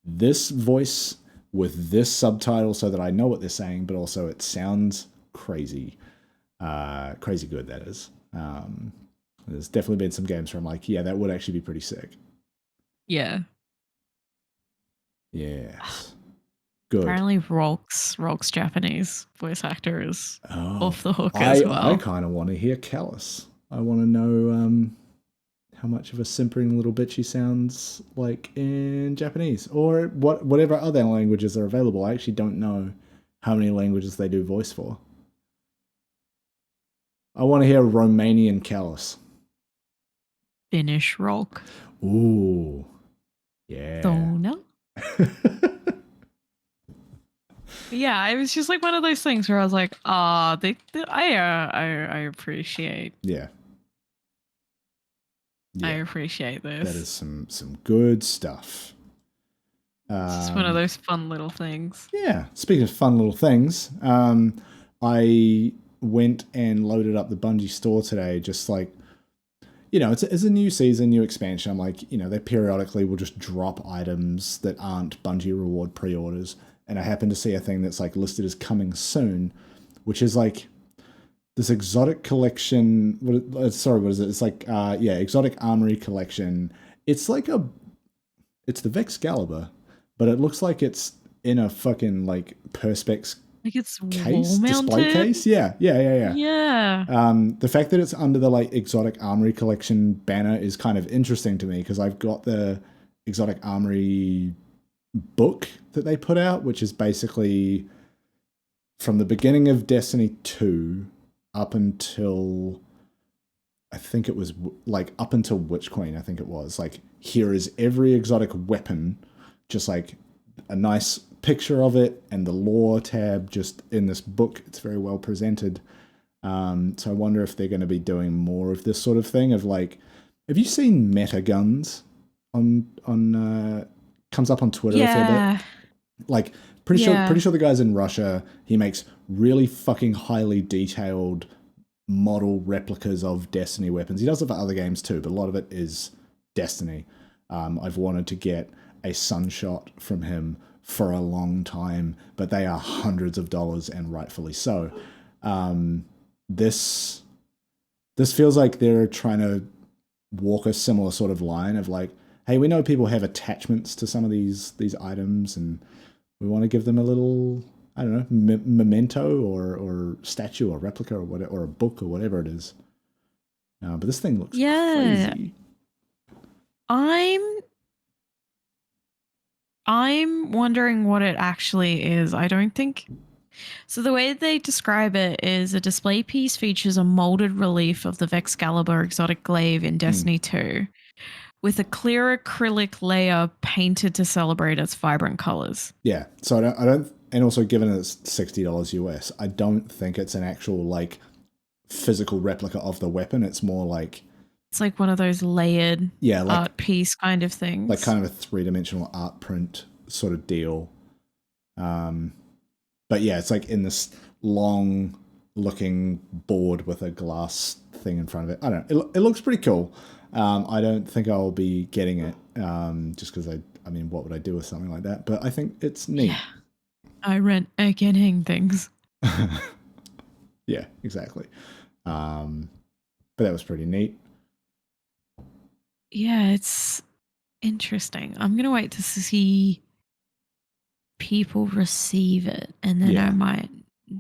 this voice with this subtitle so that I know what they're saying, but also it sounds crazy. Crazy good, that is. There's definitely been some games where I'm like, yeah, that would actually be pretty sick. Yeah. Yes. Good. Apparently Rolk's Japanese voice actor is off the hook as well. I kind of want to hear Callus. I want to know how much of a simpering little bitch he sounds like in Japanese, or whatever other languages are available. I actually don't know how many languages they do voice for. I want to hear Romanian Callus. Finnish Rolk. Ooh. Yeah. Dona. Yeah, it was just like one of those things where I was like, I appreciate. Yeah. I appreciate this. That is some good stuff. It's just one of those fun little things. Yeah. Speaking of fun little things, I went and loaded up the Bungie store today, just like, you know, it's a new season, new expansion. I'm like, you know, they periodically will just drop items that aren't Bungie reward pre-orders. And I happened to see a thing that's like listed as coming soon, which is like this exotic collection. What is it? It's like, exotic armory collection. It's like it's the Vexcalibur, but it looks like it's in a fucking like Perspex Like it's wall case, display mounted. case. Yeah. Yeah. The fact that it's under the like Exotic Armory Collection banner is kind of interesting to me because I've got the Exotic Armory book that they put out, which is basically from the beginning of Destiny 2 up until I think it was like up until Witch Queen, I think it was. Like, here is every exotic weapon, just like a nice picture of it and the lore tab just in this book. It's very well presented. So I wonder if they're going to be doing more of this sort of thing of like, have you seen Meta Guns on comes up on Twitter a fair bit? Like pretty sure the guy's in Russia. He makes really fucking highly detailed model replicas of Destiny weapons. He does it for other games too, but a lot of it is Destiny. I've wanted to get a Sunshot from him for a long time, but they are hundreds of dollars and rightfully so. This feels like they're trying to walk a similar sort of line of like, hey, we know people have attachments to some of these items, and we want to give them a little, I don't know, memento or statue or replica or whatever, or a book or whatever it is. But this thing looks crazy. I'm wondering what it actually is. I don't think so. The way they describe it is a display piece features a molded relief of the Vexcalibur exotic glaive in Destiny 2 with a clear acrylic layer painted to celebrate its vibrant colors. Yeah. So I don't and also given it's $60 US, I don't think it's an actual like physical replica of the weapon. It's more like it's like one of those layered art piece kind of things. Like kind of a 3-dimensional art print sort of deal. But yeah, it's like in this long looking board with a glass thing in front of it. I don't know. It looks pretty cool. I don't think I'll be getting it just because I mean, what would I do with something like that? But I think it's neat. Yeah. I rent hang things. Yeah, exactly. But that was pretty neat. Yeah, it's interesting. I'm going to wait to see people receive it, and then I might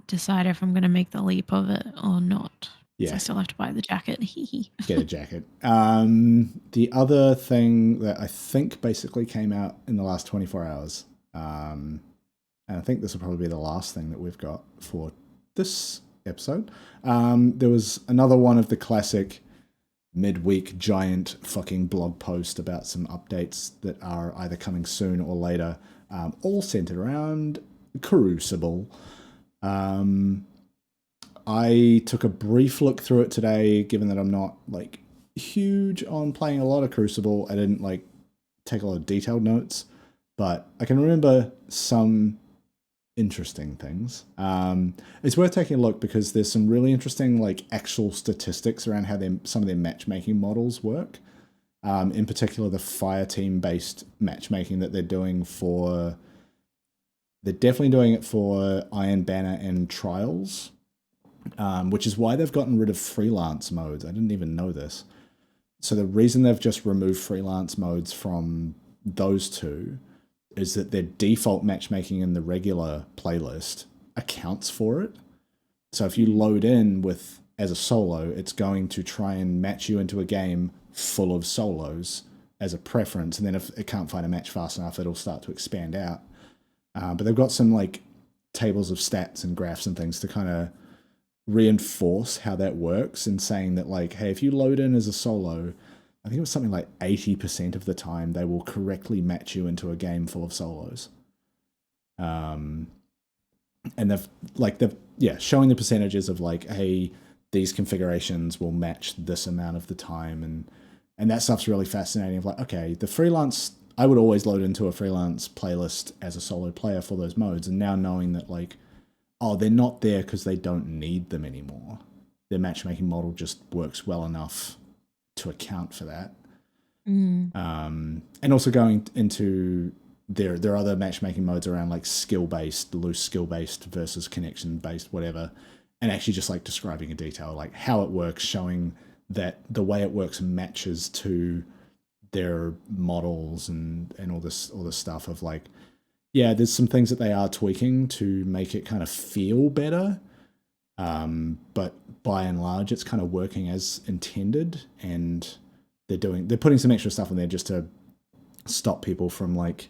decide if I'm going to make the leap of it or not. Yeah. I still have to buy the jacket. Get a jacket. The other thing that I think basically came out in the last 24 hours, and I think this will probably be the last thing that we've got for this episode. There was another one of the classic midweek giant fucking blog post about some updates that are either coming soon or later, all centered around Crucible. I took a brief look through it today, given that I'm not like huge on playing a lot of Crucible. I didn't like take a lot of detailed notes, but I can remember some interesting things. It's worth taking a look because there's some really interesting like actual statistics around how some of their matchmaking models work. In particular, the fire team based matchmaking that they're doing for. They're definitely doing it for Iron Banner and Trials, which is why they've gotten rid of freelance modes. I didn't even know this. So the reason they've just removed freelance modes from those two is that their default matchmaking in the regular playlist accounts for it. So if you load in with as a solo, it's going to try and match you into a game full of solos as a preference. And then if it can't find a match fast enough, it'll start to expand out. But they've got some like tables of stats and graphs and things to kind of reinforce how that works, and saying that like, hey, if you load in as a solo, I think it was something like 80% of the time they will correctly match you into a game full of solos. And they've showing the percentages of like, hey, these configurations will match this amount of the time, and that stuff's really fascinating. Of like, okay, the freelance, I would always load into a freelance playlist as a solo player for those modes, and now knowing that like, oh, they're not there because they don't need them anymore. Their matchmaking model just works well enough to account for that. And also going into there are other matchmaking modes around like skill-based, loose skill-based versus connection-based, whatever, and actually just like describing in detail like how it works, showing that the way it works matches to their models and all this stuff of like, yeah, there's some things that they are tweaking to make it kind of feel better. But by and large, it's kind of working as intended, and they're putting some extra stuff in there just to stop people from like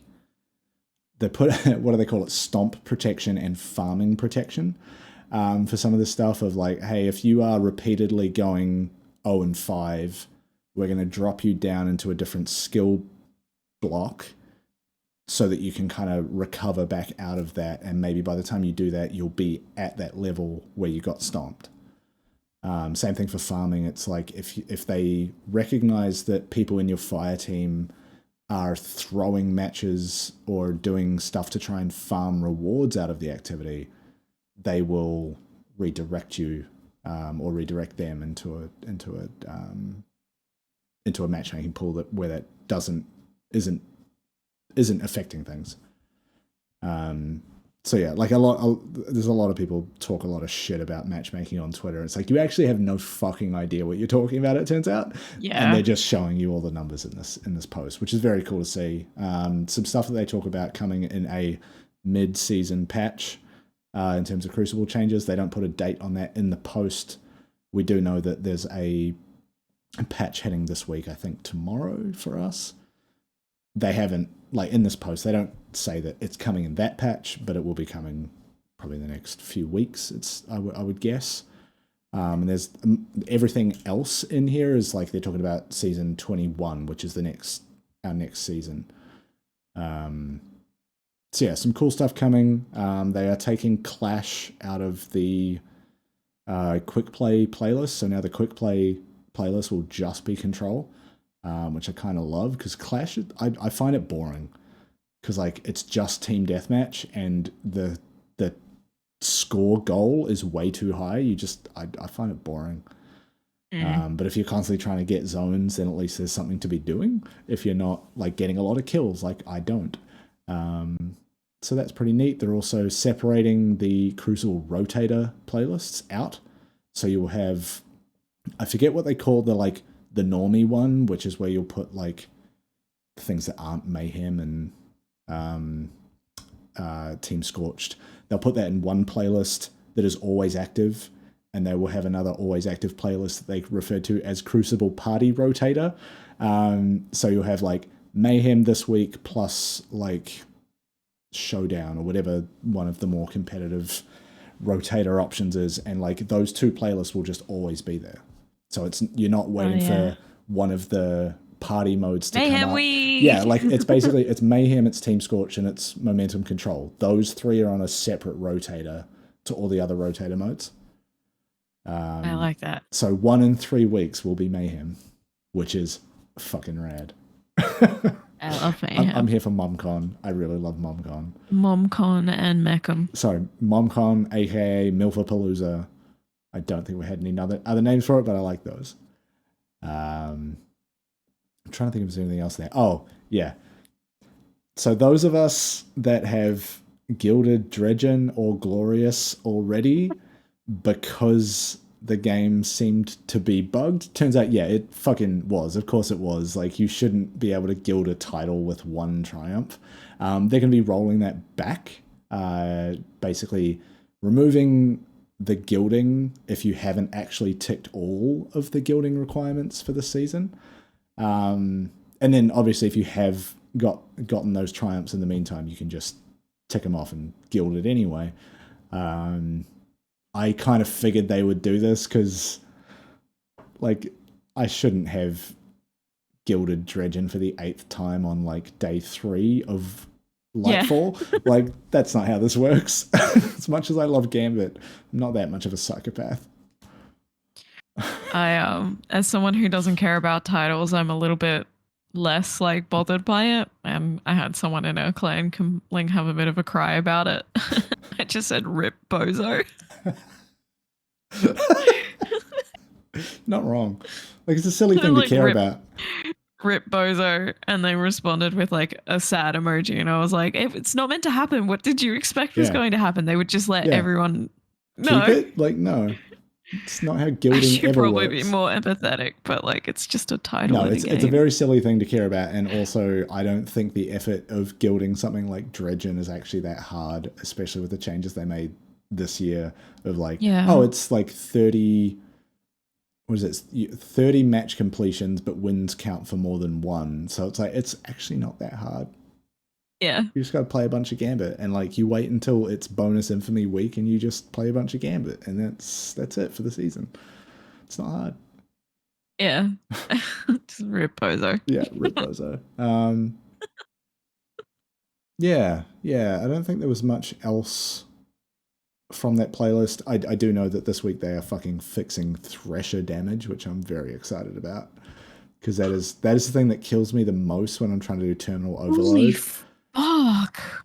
they put what do they call it, stomp protection and farming protection for some of this stuff of like, hey, if you are repeatedly going 0 and 5, we're going to drop you down into a different skill block so that you can kind of recover back out of that, and maybe by the time you do that, you'll be at that level where you got stomped. Same thing for farming. It's like if they recognize that people in your fire team are throwing matches or doing stuff to try and farm rewards out of the activity, they will redirect you or redirect them into a matchmaking pool where that isn't affecting things. So yeah, like there's a lot of people talk a lot of shit about matchmaking on Twitter. It's like you actually have no fucking idea what you're talking about, it turns out. Yeah. And they're just showing you all the numbers in this post, which is very cool to see. Some stuff that they talk about coming in a mid-season patch in terms of Crucible changes. They don't put a date on that in the post. We do know that there's a patch heading this week, I think tomorrow for us. They haven't, like in this post, they don't say that it's coming in that patch, but it will be coming probably in the next few weeks. I would guess. And there's everything else in here is like they're talking about season 21, which is our next season. So yeah, some cool stuff coming. They are taking Clash out of the quick play playlist, so now the quick play playlist will just be Control. Which I kind of love, because Clash, I find it boring, because like it's just team deathmatch and the score goal is way too high. I find it boring. But if you're constantly trying to get zones, then at least there's something to be doing. If you're not like getting a lot of kills, like I don't. So that's pretty neat. They're also separating the Crucible Rotator playlists out, so you'll have, I forget what they call the normie one, which is where you'll put like things that aren't Mayhem and Team Scorched. They'll put that in one playlist that is always active, and they will have another always active playlist that they refer to as Crucible Party Rotator. So you'll have like Mayhem this week plus like Showdown or whatever one of the more competitive rotator options is, and like those two playlists will just always be there. So you're not waiting for one of the party modes to come up. Yeah, like it's Mayhem, it's Team Scorch, and it's Momentum Control. Those three are on a separate rotator to all the other rotator modes. I like that. So 1 in 3 weeks will be Mayhem, which is fucking rad. I love Mayhem. I'm here for MomCon. I really love MomCon. MomCon and Meckii. Sorry, MomCon, aka Milfapalooza. I don't think we had any other names for it, but I like those. I'm trying to think if there's anything else there. Oh, yeah. So those of us that have gilded Dredgen or Glorious already, because the game seemed to be bugged, turns out, yeah, it fucking was. Of course it was. Like, you shouldn't be able to gild a title with one triumph. They're going to be rolling that back, basically removing the gilding if you haven't actually ticked all of the gilding requirements for the season. And then obviously if you have gotten those triumphs in the meantime, you can just tick them off and gild it anyway. I kind of figured they would do this because like I shouldn't have gilded Dredgen for the 8th time on like day 3 of Lightfall. Yeah. Like, that's not how this works. As much as I love Gambit, I'm not that much of a psychopath. I as someone who doesn't care about titles, I'm a little bit less like bothered by it. And I had someone in our clan have a bit of a cry about it. I just said rip bozo. Not wrong. Like, it's a silly thing to care about. Rip bozo, and they responded with like a sad emoji, and I was like, if it's not meant to happen, what did you expect was going to happen? They would just let everyone know. Keep it? Like, no. It's not how I gilding should ever probably works. be more empathetic, but like it's just a title No, in a game. it's a very silly thing to care about, and also I don't think the effort of gilding something like Dredgen is actually that hard, especially with the changes they made this year of like, Yeah. oh, it's like 30, what is it, 30 match completions, but wins count for more than one. So it's like, it's actually not that hard. Yeah. You just got to play a bunch of Gambit, and like you wait until it's bonus Infamy week, and you just play a bunch of Gambit, and that's it for the season. It's not hard. Yeah. Just rip Bozo. Yeah, rip Bozo. Yeah. I don't think there was much else from that playlist. I do know that this week they are fucking fixing Thresher damage, which I'm very excited about, because that is the thing that kills me the most when I'm trying to do terminal overload. Holy fuck.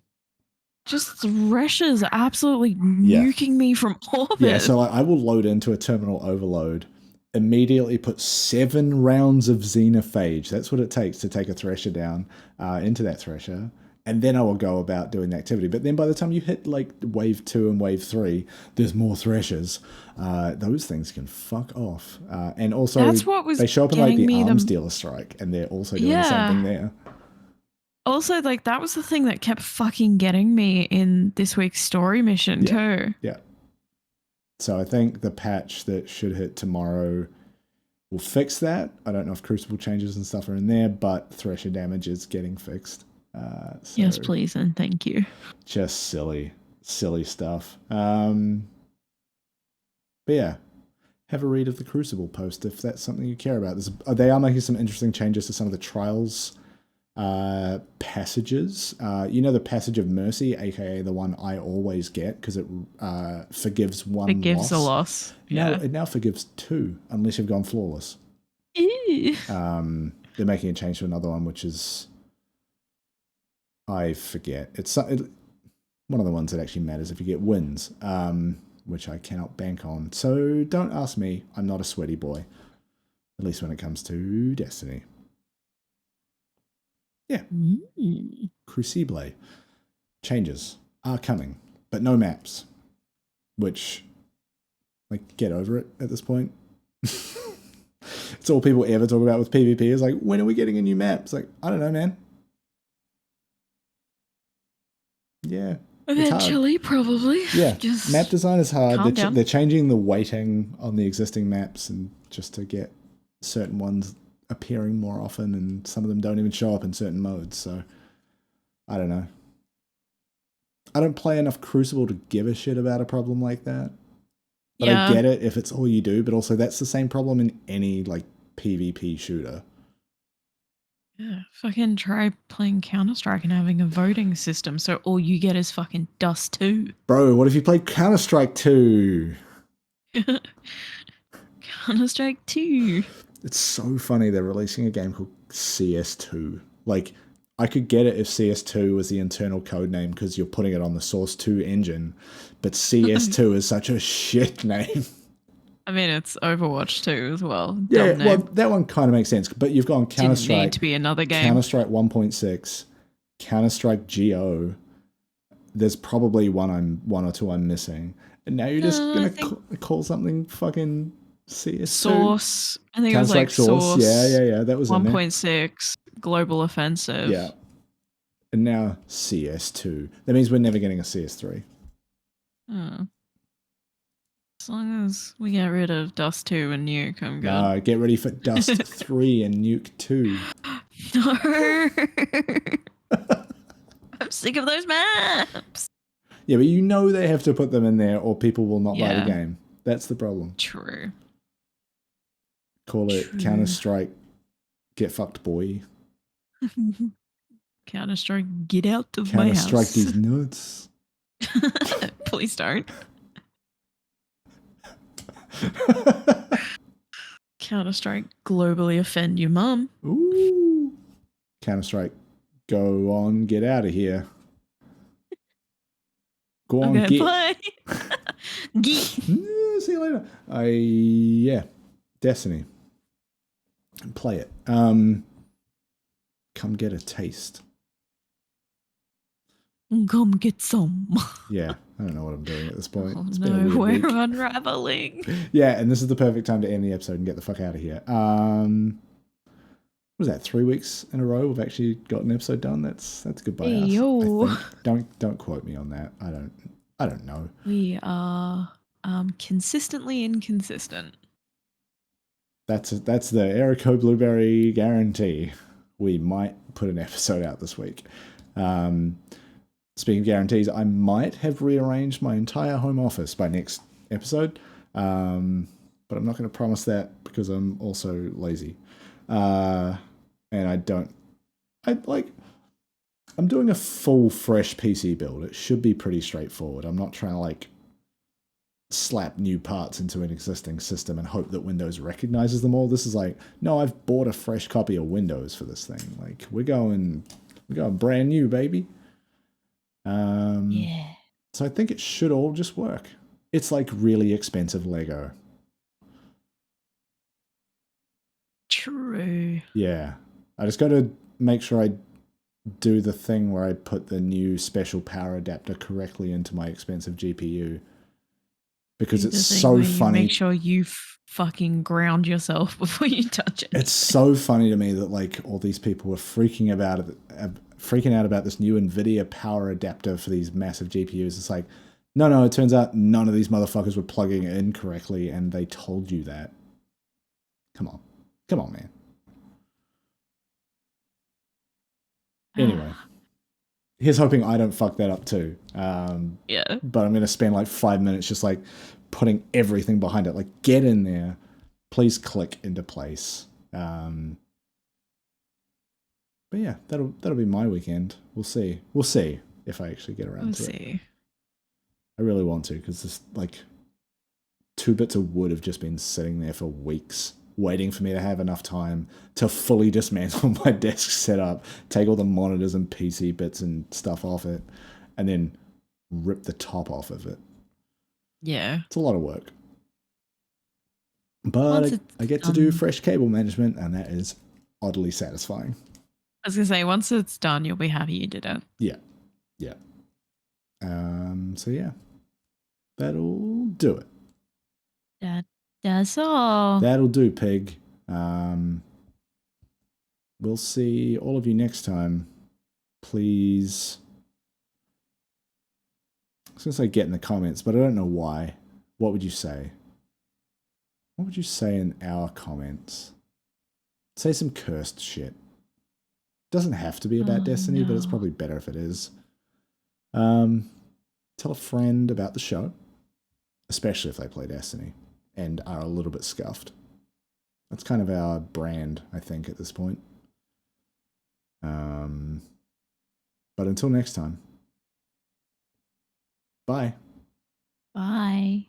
Just Thresher's absolutely nuking me from orbit. Yeah, so I will load into a terminal overload, immediately put 7 rounds of Xenophage. That's what it takes to take a Thresher down into that Thresher. And then I will go about doing the activity. But then by the time you hit like wave 2 and wave 3, there's more Threshers. Those things can fuck off. And also, that's what was they show up in like the Arms the Dealer Strike, and they're also doing the same thing there. Also, like that was the thing that kept fucking getting me in this week's story mission too. Yeah. So I think the patch that should hit tomorrow will fix that. I don't know if Crucible changes and stuff are in there, but Thresher damage is getting fixed. So yes, please, and thank you. Just silly stuff. But yeah, have a read of the Crucible post if that's something you care about. They are making some interesting changes to some of the trials passages. The Passage of Mercy, aka the one I always get because it forgives one loss. Forgives a loss. No, it now forgives 2 unless you've gone flawless. They're making a change to another one, which is, I forget. It's one of the ones that actually matters if you get wins, which I cannot bank on. So don't ask me. I'm not a sweaty boy, at least when it comes to Destiny. Yeah. Crucible changes are coming, but no maps, which, like, get over it at this point. It's all people ever talk about with PvP is like, when are we getting a new map? It's like, I don't know, man. Yeah. Eventually, probably. Yeah. Just map design is hard. down. They're changing the weighting on the existing maps, and just to get certain ones appearing more often, and some of them don't even show up in certain modes. So I don't know. I don't play enough Crucible to give a shit about a problem like that. But yeah. I get it if it's all you do, but also that's the same problem in any like PvP shooter. Yeah, fucking try playing Counter-Strike and having a voting system so all you get is fucking Dust 2. Bro, what if you played Counter-Strike 2? Counter-Strike 2. It's so funny they're releasing a game called CS2. Like, I could get it if CS2 was the internal code name because you're putting it on the Source 2 engine, but CS2 is such a shit name. I mean, it's Overwatch 2 as well. Yeah, well, that one kind of makes sense, but you've gone Counter-Strike. Didn't need to be another game. Counter-Strike 1.6, Counter-Strike GO. There's probably one or two I'm missing. And now you're just going to call something fucking CS2? Source. I think it was like Source. Yeah. That was 1.6, Global Offensive. Yeah. And now CS2. That means we're never getting a CS3. As long as we get rid of Dust 2 and Nuke, I'm good. No, get ready for Dust 3 and Nuke 2. No. I'm sick of those maps. Yeah, but you know they have to put them in there or people will not buy the game. That's the problem. True. Call it Counter-Strike Get Fucked Boy. Counter-Strike Get Out of My House. Counter-Strike These Nuts. Please don't. Counter-Strike Globally Offend Your Mum. Ooh. Counter-Strike Go On, Get Out of Here. Go on, get. Play. See you later. Destiny. Play it. Come get a taste. Come get some. Yeah, I don't know what I'm doing at this point. Oh It's been a no, weird we're week. unraveling. Yeah, and this is the perfect time to end the episode and get the fuck out of here. What was that, 3 weeks in a row we've actually got an episode done? That's good by Hey, us. yo. I think. Don't quote me on that. I don't know. We are consistently inconsistent. That's the Erico Blueberry guarantee. We might put an episode out this week. Speaking of guarantees, I might have rearranged my entire home office by next episode, but I'm not going to promise that because I'm also lazy, and I'm doing a full fresh PC build. It should be pretty straightforward. I'm not trying to like slap new parts into an existing system and hope that Windows recognizes them all. This is like, no, I've bought a fresh copy of Windows for this thing. Like we're going brand new, baby. Yeah. So I think it should all just work. It's like really expensive Lego. True. Yeah. I just got to make sure I do the thing where I put the new special power adapter correctly into my expensive GPU. Because it's so funny. Make sure you fucking ground yourself before you touch it. It's so funny to me that like all these people were freaking out about this new NVIDIA power adapter for these massive GPUs. It's like, no, it turns out none of these motherfuckers were plugging it in correctly and they told you that. Come on, man. Anyway, here's hoping I don't fuck that up too. Yeah. But I'm going to spend like 5 minutes just like putting everything behind it. Like, get in there. Please click into place. But yeah, that'll be my weekend. We'll see if I actually get around to it. I really want to because this like 2 bits of wood have just been sitting there for weeks, waiting for me to have enough time to fully dismantle my desk setup, take all the monitors and PC bits and stuff off it, and then rip the top off of it. Yeah. It's a lot of work. But I get to do fresh cable management, and that is oddly satisfying. I was going to say, once it's done, you'll be happy you did it. Yeah. So yeah, that'll do it. That's all. That'll do, pig. We'll see all of you next time. Please. I was going to say get in the comments, but I don't know why. What would you say? What would you say in our comments? Say some cursed shit. Doesn't have to be about Destiny, but it's probably better if it is. Tell a friend about the show, especially if they play Destiny and are a little bit scuffed. That's kind of our brand, I think, at this point. But until next time, bye. Bye.